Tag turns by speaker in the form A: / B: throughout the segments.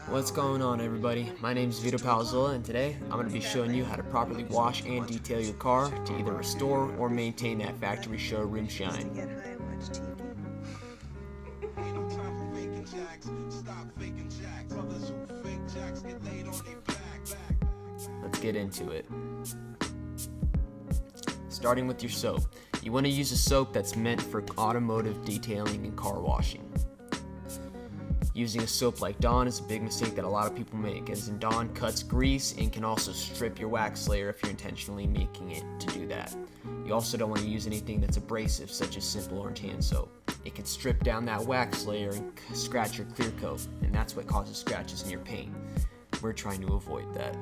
A: What's going on, everybody? My name is Vito Palzola, and today I'm going to be showing you how to properly wash and detail your car to either restore or maintain that factory showroom shine. Let's get into it. Starting with your soap. You want to use a soap that's meant for automotive detailing and car washing. Using a soap like Dawn is a big mistake that a lot of people make, as in Dawn cuts grease and can also strip your wax layer if you're intentionally making it to do that. You also don't want to use anything that's abrasive, such as Simple Orange hand soap. It can strip down that wax layer and scratch your clear coat, and that's what causes scratches in your paint. We're trying to avoid that.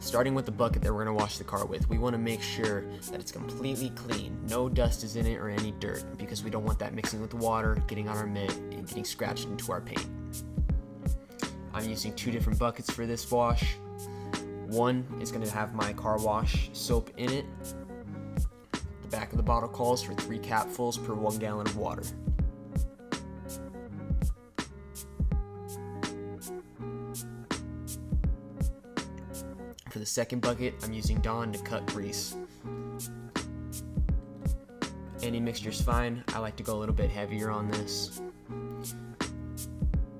A: Starting with the bucket that we're going to wash the car with, we want to make sure that it's completely clean. No dust is in it or any dirt, because we don't want that mixing with the water, getting on our mitt, and getting scratched into our paint. I'm using two different buckets for this wash. One is going to have my car wash soap in it. The back of the bottle calls for 3 capfuls per 1 gallon of water. For the second bucket, I'm using Dawn to cut grease. Any mixture's fine. I like to go a little bit heavier on this.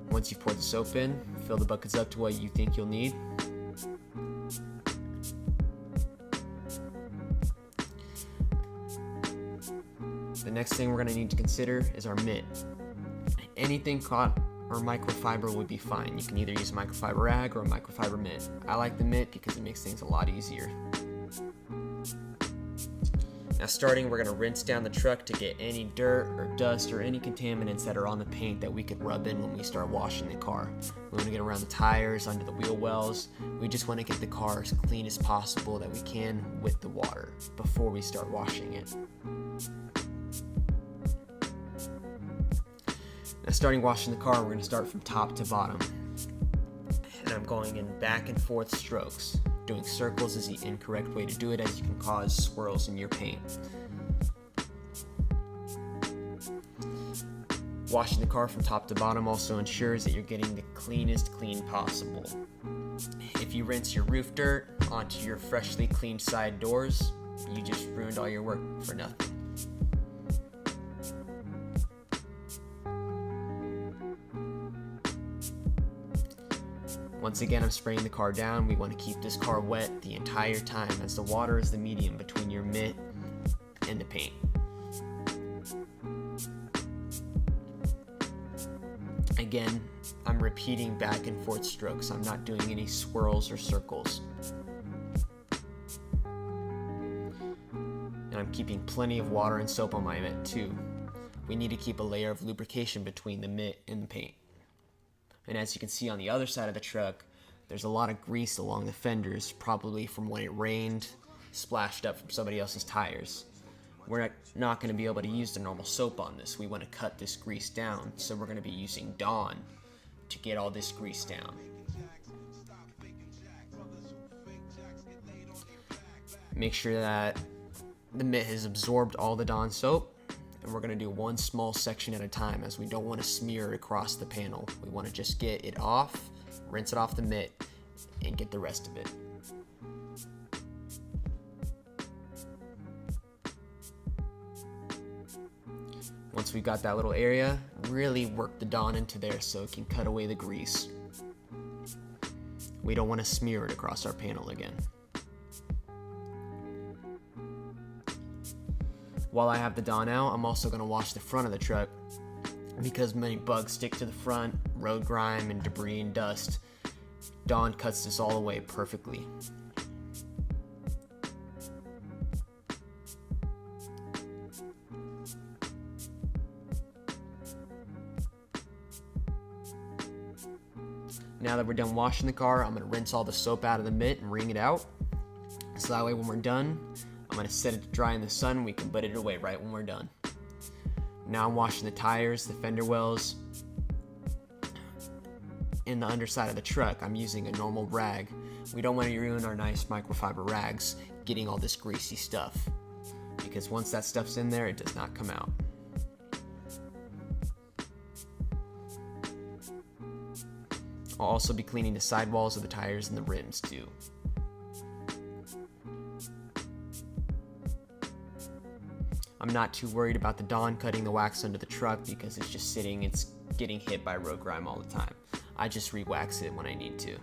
A: Once you've poured the soap in, fill the buckets up to what you think you'll need. The next thing we're going to need to consider is our mitt. Anything caught or microfiber would be fine. You can either use a microfiber rag or a microfiber mitt. I like the mitt because it makes things a lot easier. Now starting, we're going to rinse down the truck to get any dirt or dust or any contaminants that are on the paint that we could rub in when we start washing the car. We want to get around the tires, under the wheel wells. We just want to get the car as clean as possible that we can with the water before we start washing it. Now starting washing the car, we're going to start from top to bottom. And I'm going in back and forth strokes. Doing circles is the incorrect way to do it, as you can cause swirls in your paint. Washing the car from top to bottom also ensures that you're getting the cleanest clean possible. If you rinse your roof dirt onto your freshly cleaned side doors, you just ruined all your work for nothing. Once again, I'm spraying the car down. We want to keep this car wet the entire time, as the water is the medium between your mitt and the paint. Again, I'm repeating back and forth strokes. I'm not doing any swirls or circles. And I'm keeping plenty of water and soap on my mitt too. We need to keep a layer of lubrication between the mitt and the paint. And as you can see on the other side of the truck, there's a lot of grease along the fenders, probably from when it rained, splashed up from somebody else's tires. We're not going to be able to use the normal soap on this. We want to cut this grease down, so we're going to be using Dawn to get all this grease down. Make sure that the mitt has absorbed all the Dawn soap. And we're going to do one small section at a time, as we don't want to smear it across the panel. We want to just get it off, rinse it off the mitt, and get the rest of it. Once we've got that little area, really work the Dawn into there so it can cut away the grease. We don't want to smear it across our panel again. While I have the Dawn out, I'm also going to wash the front of the truck, because many bugs stick to the front, road grime and debris and dust. Dawn cuts this all away perfectly. Now that we're done washing the car, I'm going to rinse all the soap out of the mitt and wring it out. So that way when we're done, I'm going to set it to dry in the sun. We can put it away right when we're done. Now I'm washing the tires, the fender wells, and the underside of the truck. I'm using a normal rag. We don't want to ruin our nice microfiber rags getting all this greasy stuff, because once that stuff's in there, it does not come out. I'll also be cleaning the sidewalls of the tires and the rims too. I'm not too worried about the Dawn cutting the wax under the truck because it's just sitting, it's getting hit by road grime all the time. I just re-wax it when I need to.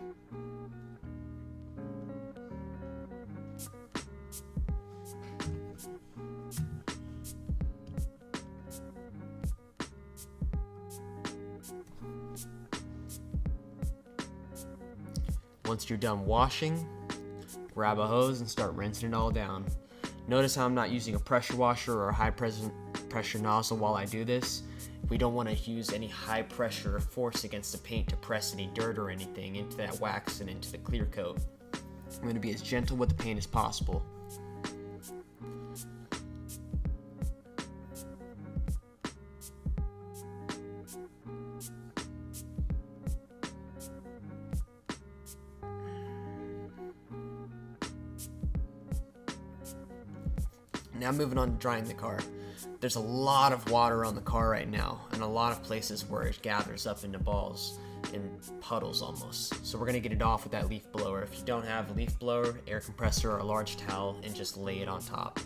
A: Once you're done washing, grab a hose and start rinsing it all down. Notice how I'm not using a pressure washer or a high pressure nozzle while I do this. We don't want to use any high pressure or force against the paint to press any dirt or anything into that wax and into the clear coat. I'm going to be as gentle with the paint as possible. Now moving on to drying the car. There's a lot of water on the car right now, and a lot of places where it gathers up into balls and puddles almost. So we're gonna get it off with that leaf blower. If you don't have a leaf blower, air compressor, or a large towel, and just lay it on top.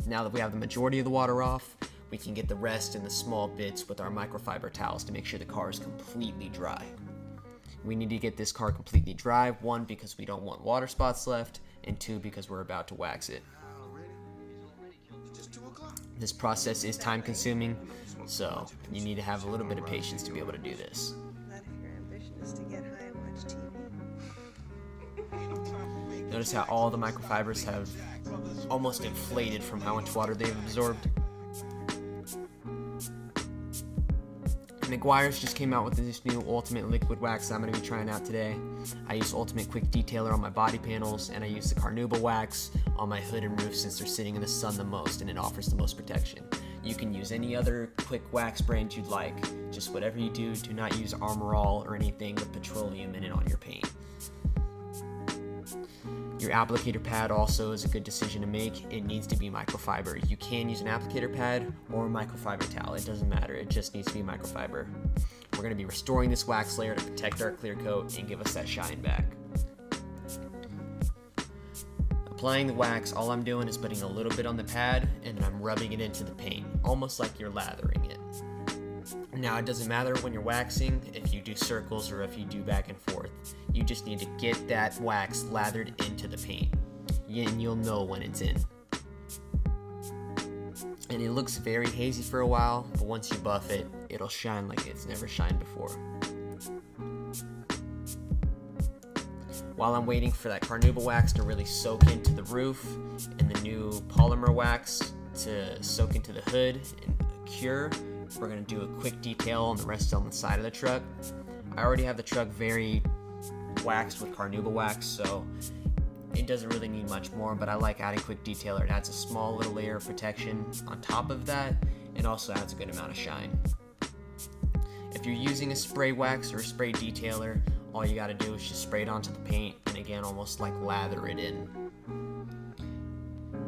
A: Now that we have the majority of the water off, we can get the rest in the small bits with our microfiber towels to make sure the car is completely dry. We need to get this car completely dry, 1, because we don't want water spots left, and 2, because we're about to wax it. This process is time consuming, so you need to have a little bit of patience to be able to do this.
B: Not if your ambition is to get high and watch TV.
A: Notice how all the microfibers have almost inflated from how much water they've absorbed. Meguiar's just came out with this new Ultimate Liquid Wax I'm going to be trying out today. I use Ultimate Quick Detailer on my body panels, and I use the Carnauba Wax on my hood and roof since they're sitting in the sun the most and it offers the most protection. You can use any other quick wax brand you'd like. Just whatever you do not use Armor All or anything with petroleum in it on your paint. Your applicator pad also is a good decision to make. It needs to be microfiber. You can use an applicator pad or a microfiber towel. It doesn't matter. It just needs to be microfiber. We're going to be restoring this wax layer to protect our clear coat and give us that shine back. Applying the wax, all I'm doing is putting a little bit on the pad and then I'm rubbing it into the paint, almost like you're lathering it. Now, it doesn't matter when you're waxing if you do circles or if you do back and forth. You just need to get that wax lathered into the paint, and you'll know when it's in. And it looks very hazy for a while, but once you buff it, it'll shine like it's never shined before. While I'm waiting for that Carnauba wax to really soak into the roof and the new polymer wax to soak into the hood and cure, we're going to do a quick detail on the rest on the side of the truck. I already have the truck very waxed with Carnauba wax, so it doesn't really need much more, but I like adding quick detailer. It adds a small little layer of protection on top of that and also adds a good amount of shine. If you're using a spray wax or a spray detailer, all you got to do is just spray it onto the paint and again almost like lather it in.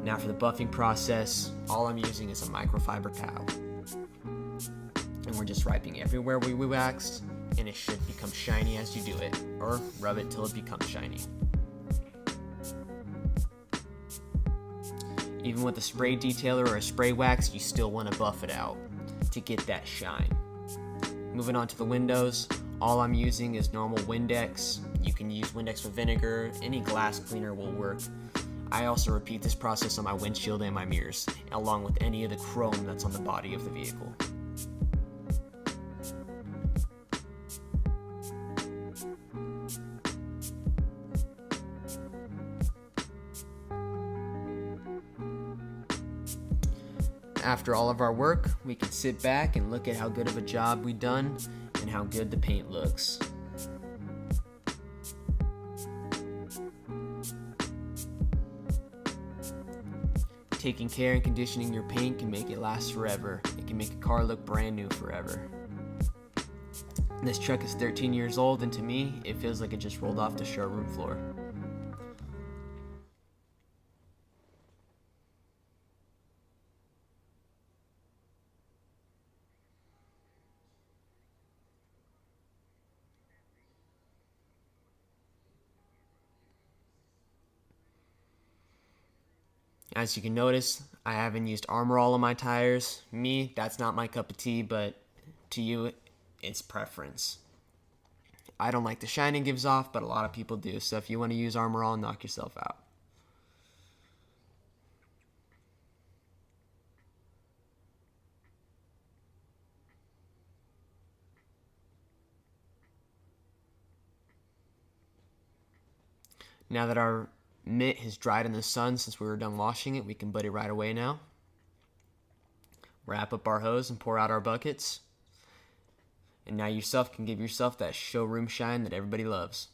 A: Now for the buffing process, all I'm using is a microfiber towel. And we're just wiping everywhere we waxed, and it should become shiny as you do it, or rub it till it becomes shiny. Even with a spray detailer or a spray wax, you still want to buff it out to get that shine. Moving on to the windows, all I'm using is normal Windex. You can use Windex with vinegar, any glass cleaner will work. I also repeat this process on my windshield and my mirrors, along with any of the chrome that's on the body of the vehicle. After all of our work, we can sit back and look at how good of a job we've done and how good the paint looks. Taking care and conditioning your paint can make it last forever. It can make a car look brand new forever. This truck is 13 years old, and to me, it feels like it just rolled off the showroom floor. As you can notice, I haven't used Armor All on my tires. Me, that's not my cup of tea, but to you, it's preference. I don't like the shine it gives off, but a lot of people do. So if you want to use Armor All, knock yourself out. Now that our mitt has dried in the sun since we were done washing it, we can put it right away now. Wrap up our hose and pour out our buckets. And now yourself can give yourself that showroom shine that everybody loves.